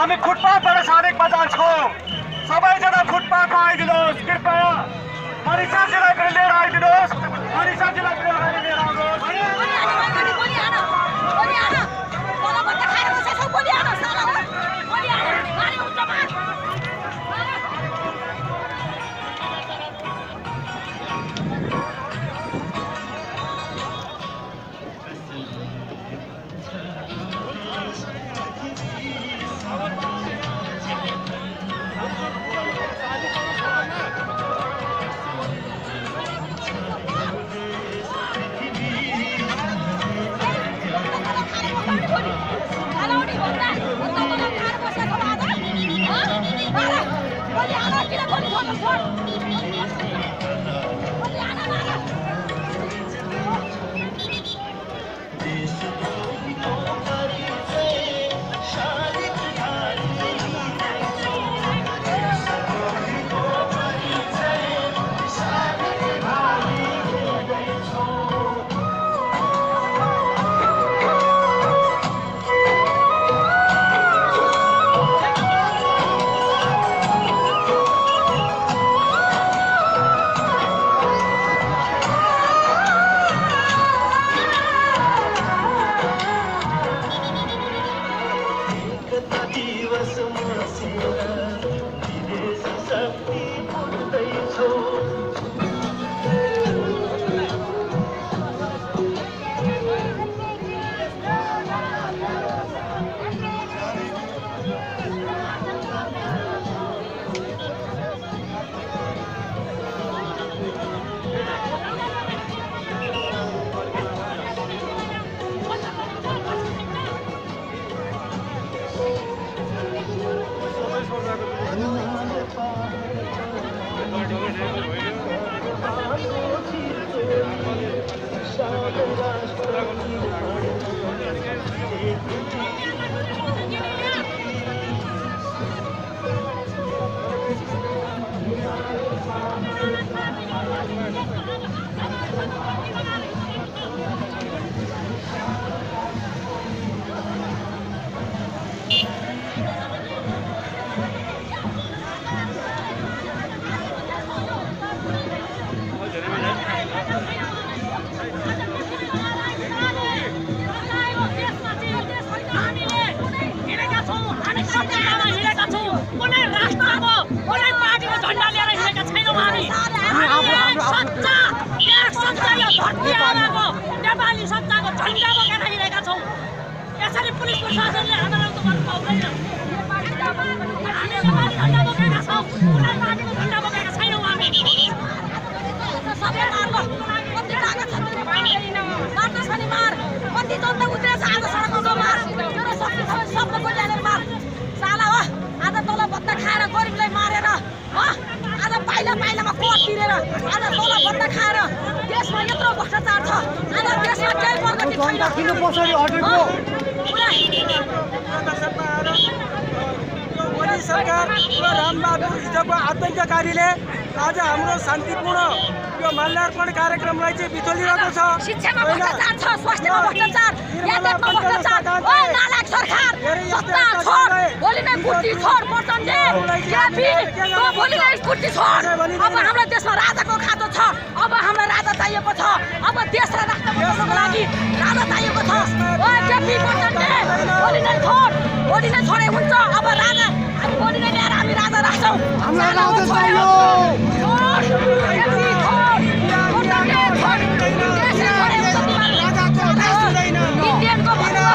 हामी फुटपाथबाट साधकमा जान्छौँ। सबैजना फुटपाथमा आइदिनुहोस् कृपया। मनिषाजीलाई पनि लिएर आइदिनुहोस्। मनिषाजीलाई पनि अगाडि लिएर आउनुहोस्। नेपाली सत्ताको झन्डा बोकेर हिँडेका छौँ। यसरी पुलिस प्रशासनले हामीलाई त गर्नु पाउँदैन। हामी नेपाली झन्डा बोकेका छौँ, कुनै पार्टीको झन्डा बोकेका छैनौँ हामी। सबै मार्ग कति टाका छ त्यो मार्छ शनिबार कति जनता उत्रेछ आज सडकमा मार त्यो शक्ति सबको बोल्याएर मार साला हो। आज तल बत्ता खाएर गरिबलाई मारेर हो, आज पाइलामा कोट तिरेर आज तल बत्ता खाएर देशमा यत्रो भ्रष्टाचार छ। आज देशमा केही प्रगति छैन। सरकार र रामबहादुर हिजोको आतंककारीले आज हाम्रो शान्तिपूर्ण यो माल्यार्पण कार्यक्रमलाई चाहिँ बिथोलिरहेको छ। शिक्षामा भ्रष्टाचार छ, स्वास्थ्यमा भ्रष्टाचार, यातायातमा भ्रष्टाचार। ओ नालायक सरकार, सत्ता छोड, भोलि नै कुर्ती छोड प्रचण्डले, केपी तो भोलि नै कुर्ती छोड। अब हाम्रो देशमा राजाको खातो छ, अब हाम्रो राजा चाहिएको छ। अब देश र राष्ट्र बचाउनको लागि राजा चाहिएको छ। ओ केपी प्रचण्डले भोलि नै छोड, भोलि नै छोडे हुन्छ। अब राजा हामी भोलि नै ल्याएर हामी राजा राख्छौँ। हामीलाई राजा चाहियो। इन्डियनको भतुवा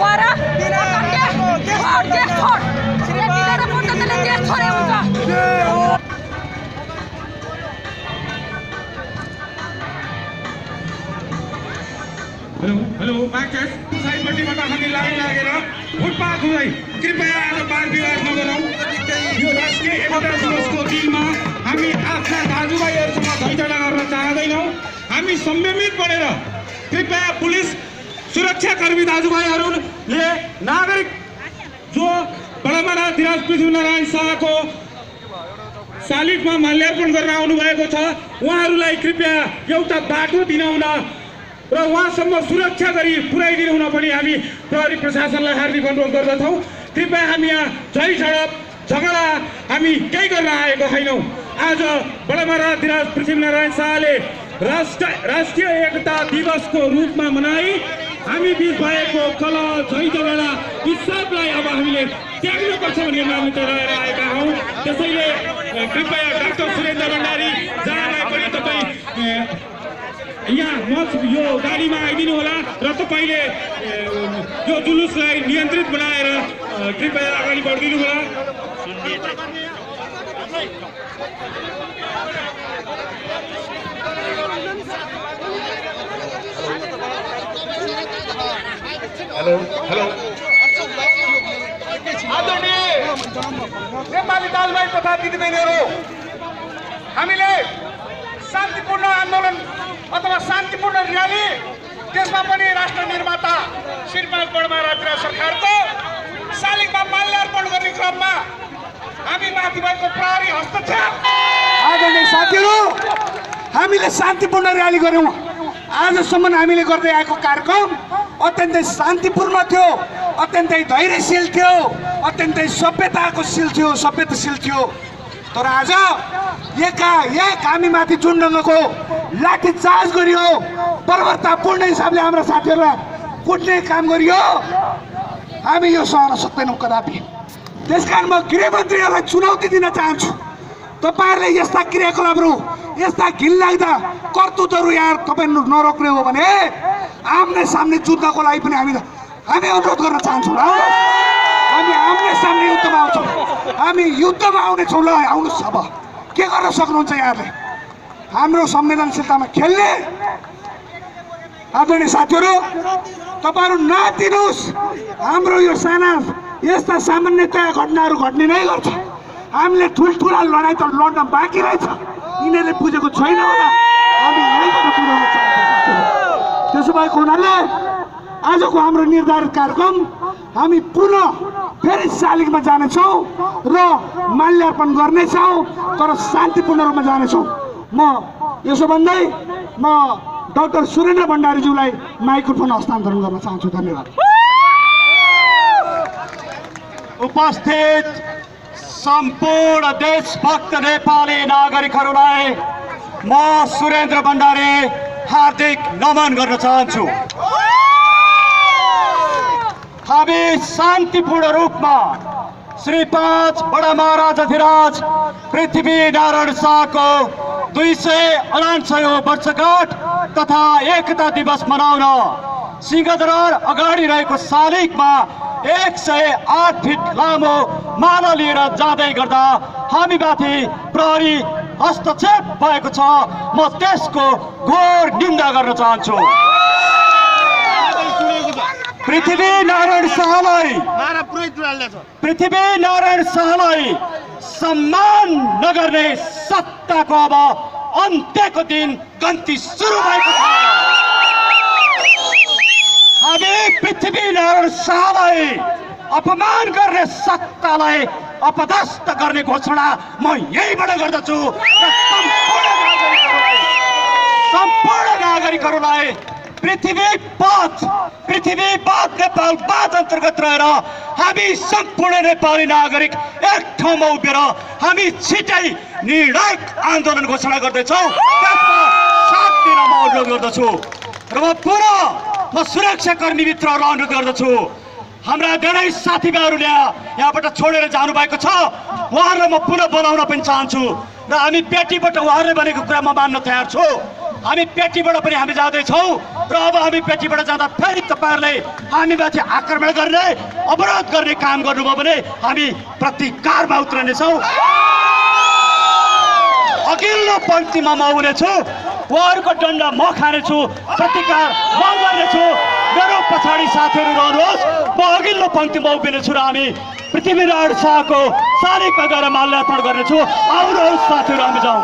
भएर देश छोड र प्रचण्डले देश छोडे हुन्छ। Hello mic test. साइडपट्टिबाट हामी लाइन लागेर फुटपाथ हुँदै कृपया आज बार विवाद नगरौँ। यो राष्ट्रिय एकता दिवसको दिनमा हामी आफ्ना दाजुभाइहरूसँग झैझगडा गर्न चाहँदैनौँ। हामी संयमित बनेर कृपया पुलिस सुरक्षाकर्मी दाजुभाइहरूले नागरिक जो बडाबडा धीराज पृथ्वीनारायण शाहको शालिगमा माल्यार्पण गर्न आउनुभएको छ उहाँहरूलाई कृपया एउटा बाटो दिनुहुन र उहाँसम्म सुरक्षा गरी पुर्याइदिनु हुन पनि हामी प्रहरी प्रशासनलाई हार्दिक अनुरोध गर्दछौँ। कृपया हामी यहाँ झै झडप झगडा हामी केही गर्न आएको छैनौँ। आज बडा महाराज पृथ्वीनारायण शाहले राष्ट्रिय एकता दिवसको रूपमा मनाई हामी बीच भएको कलह झै झगडा यी सबलाई अब हामीले त्याग्नुपर्छ भन्ने मान्यता रहेर आएका हौँ। त्यसैले कृपया डाक्टर सुरेन्द्र भण्डारी जहाँलाई पनि तपाईँ यहाँ यो गाडीमा आइदिनु होला र तपाईँले यो जुलुसलाई नियन्त्रित बनाएर कृपया अगाडि बढिदिनु होला। हेलो हेलो आदरणीय नेपाली दाजुभाइ तथा दिदीबहिनीहरू, हामीले शान्तिपूर्ण आन्दोलन अथवा शान्तिपूर्ण र्याली, त्यसमा पनि राष्ट्र निर्माता श्री बडा महाराज सरकारको शालिगमा माल्यार्पण गर्ने क्रममा हामी माथि भएको प्रहरी हस्तक्षेप। आदरणीय साथीहरू, हामीले शान्तिपूर्ण र्याली गर्यौँ। आजसम्म हामीले गर्दै आएको कार्यक्रम अत्यन्तै शान्तिपूर्ण थियो, अत्यन्तै धैर्यशील थियो, अत्यन्तै सभ्यताशील थियो। तर आज एकाएक हामी माथि जुन ढङ्गको लाठी चार्ज गरियो, बर्बरतापूर्ण हिसाबले हाम्रा साथीहरूलाई कुट्ने काम गरियो, हामी यो सहन सक्दैनौँ कदापि। त्यसकारण म गृहमन्त्रीहरूलाई चुनौती दिन चाहन्छु, तपाईँहरूले यस्ता क्रियाकलापहरू, यस्ता घिनलाग्दा कर्तुतहरू यहाँ तपाईँहरू नरोक्ने हो भने आम्ने सामने जुद्धको लागि पनि हामी अनुरोध गर्न चाहन्छौँ। हामी आम्ने सामने युद्धमा आउँछौँ, हामी युद्धमा आउनेछौँ। ल आउनुहोस्, अब के गर्न सक्नुहुन्छ यहाँले हाम्रो संवेदनशीलतामा खेल्ने? आदरणीय साथीहरू, तपाईँहरू नदिनुहोस्। हाम्रो यो साना यस्ता सामान्यतया घटनाहरू घट्ने नै गर्छ। हामीले ठुल्ठुला लडाइँ त लड्न बाँकी रहेछ, यिनीहरूले बुझेको छैन होला। हामी यहीँबाट बुझाउन चाहन्छौँ। त्यसो भएको हुनाले आजको हाम्रो निर्धारित कार्यक्रम हामी पुनः फेरि शालिगमा जानेछौँ र माल्यार्पण गर्नेछौँ, तर शान्तिपूर्ण रूपमा जानेछौँ। म यसो भन्दै म डाक्टर सुरेन्द्र भण्डारीज्यूलाई माइक्रोफोन हस्तान्तरण गर्न चाहन्छु। धन्यवाद। उपस्थित सम्पूर्ण देशभक्त नेपाली नागरिकहरूलाई म सुरेन्द्र भण्डारी हार्दिक नमन गर्न चाहन्छु। हामी शान्तिपूर्ण रूपमा श्री 5 बडा महाराजाधिराज पृथ्वीनारायण शाहको 249औं वर्षगाँठ तथा एकता दिवस मनाउन सिंहदरबार अगाडि रहेको शालिगमा 108 फिट लामो माला लिएर जाँदै गर्दा हामीमाथि प्रहरी हस्तक्षेप भएको छ। म त्यसको घोर निन्दा गर्न चाहन्छु। पृथ्वीनारायण शाहलाई सम्मान नगर्ने सत्ताको अब अन्त्यको दिन गन्ती सुरु भएको छ। हामी पृथ्वीनारायण शाहलाई अपमान गर्ने सत्तालाई अपदस्थ गर्ने घोषणा म यहीँबाट गर्दछु। सम्पूर्ण नागरिकहरूलाई पृथ्वी पात नेपाल 5 अन्तर्गत रहेर हामी सम्पूर्ण नेपाली नागरिक एक ठाउँमा उभिएर हामी छिटै निर्णायक आन्दोलन घोषणा गर्दैछौँ। त्यसमा साथ दिन म अनुरोध गर्दछु र म सुरक्षाकर्मी मित्रहरूलाई अनुरोध गर्दछु। हाम्रा धेरै साथीभाइहरूले यहाँबाट छोडेर जानुभएको छ, उहाँहरूलाई म पुनः बोलाउन पनि चाहन्छु र हामी पेटीबाट उहाँहरूले भनेको कुरा म मान्न तयार छु। हामी पेटीबाट पनि हामी जाँदैछौँ र अब हामी पेटीबाट जाँदा फेरि तपाईँहरूले हामीमाथि आक्रमण गर्ने, अवरोध गर्ने काम गर्नुभयो भने हामी प्रतिकारमा उत्रनेछौँ। अघिल्लो पङ्क्तिमा म हुनेछु, उहाँहरूको दण्ड म खानेछु, प्रतिकार म गर्नेछु। मेरो पछाडि साथीहरू रहनुहोस्, म अघिल्लो पङ्क्तिमा उभिनेछु र हामी पृथ्वीनारायण शाहको शालिगमा गएर माल्यार्पण गर्नेछु। आउनुहोस् साथीहरू, हामी जाउँ।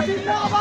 जिंदाबाद